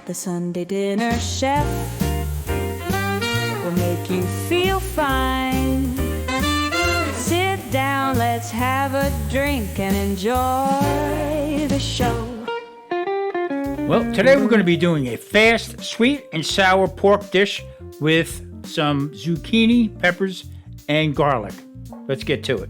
The Sunday dinner chef will make you feel fine. Sit down, let's have a drink and enjoy the show. Well, today we're going to be doing a fast, sweet and sour pork dish with some zucchini, peppers, and garlic. Let's get to it.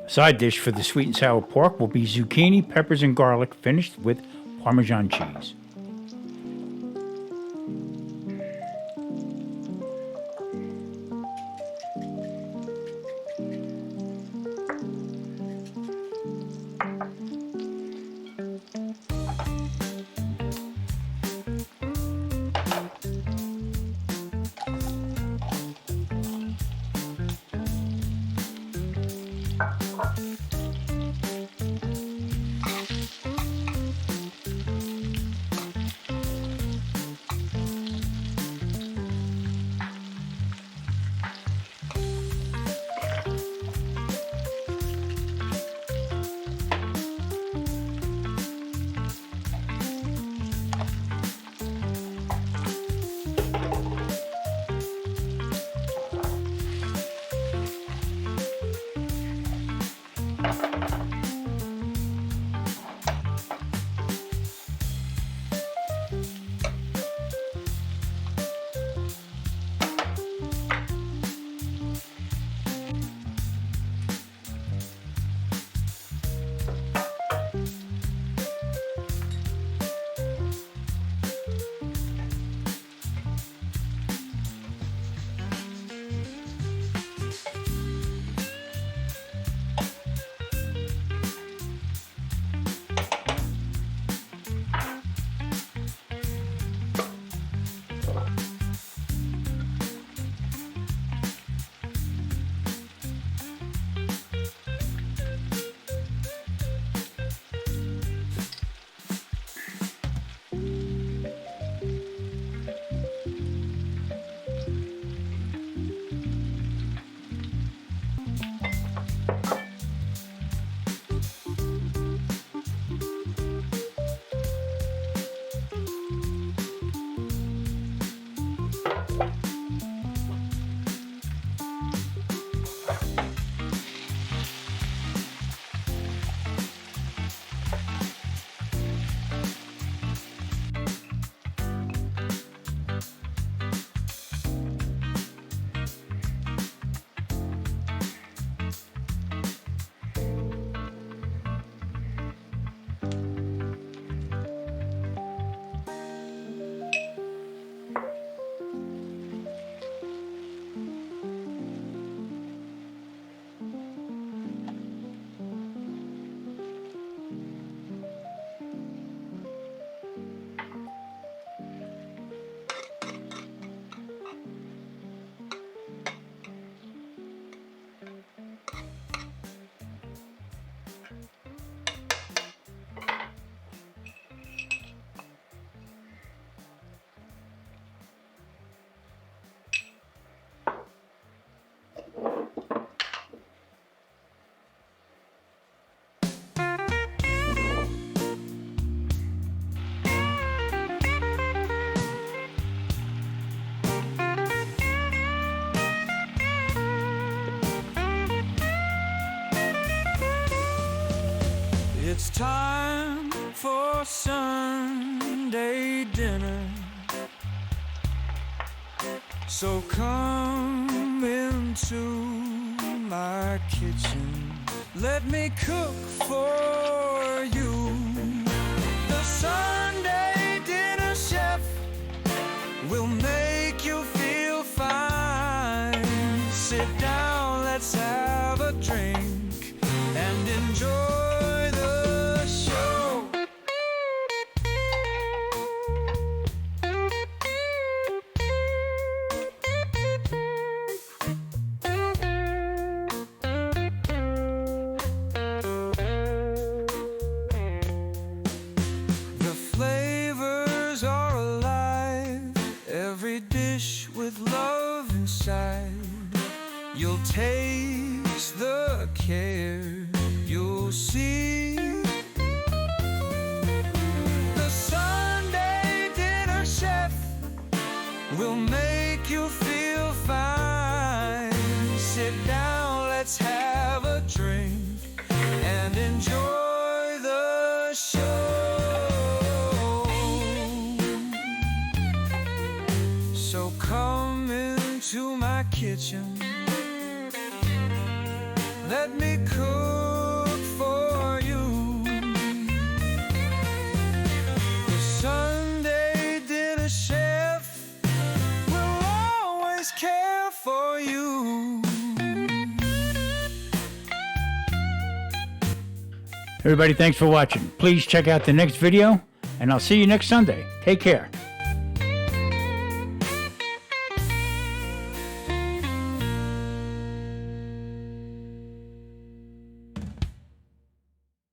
Side dish for the sweet and sour pork will be zucchini, peppers, and garlic finished with Parmesan cheese. It's time for your Sunday dinner. So come into my kitchen, let me cook for you. The Sunday dinner chef will make you feel fine. Sit down, let's have a drink and enjoy the show. The flavors are alive, every dish with love inside. You'll taste the care, you'll see. The Sunday dinner chef will make you feel fine. Sit down, let's have a drink and enjoy the show. So come into my kitchen, let me cook for you. The Sunday dinner chef will always care for you. Everybody, thanks for watching. Please check out the next video, and I'll see you next Sunday. Take care.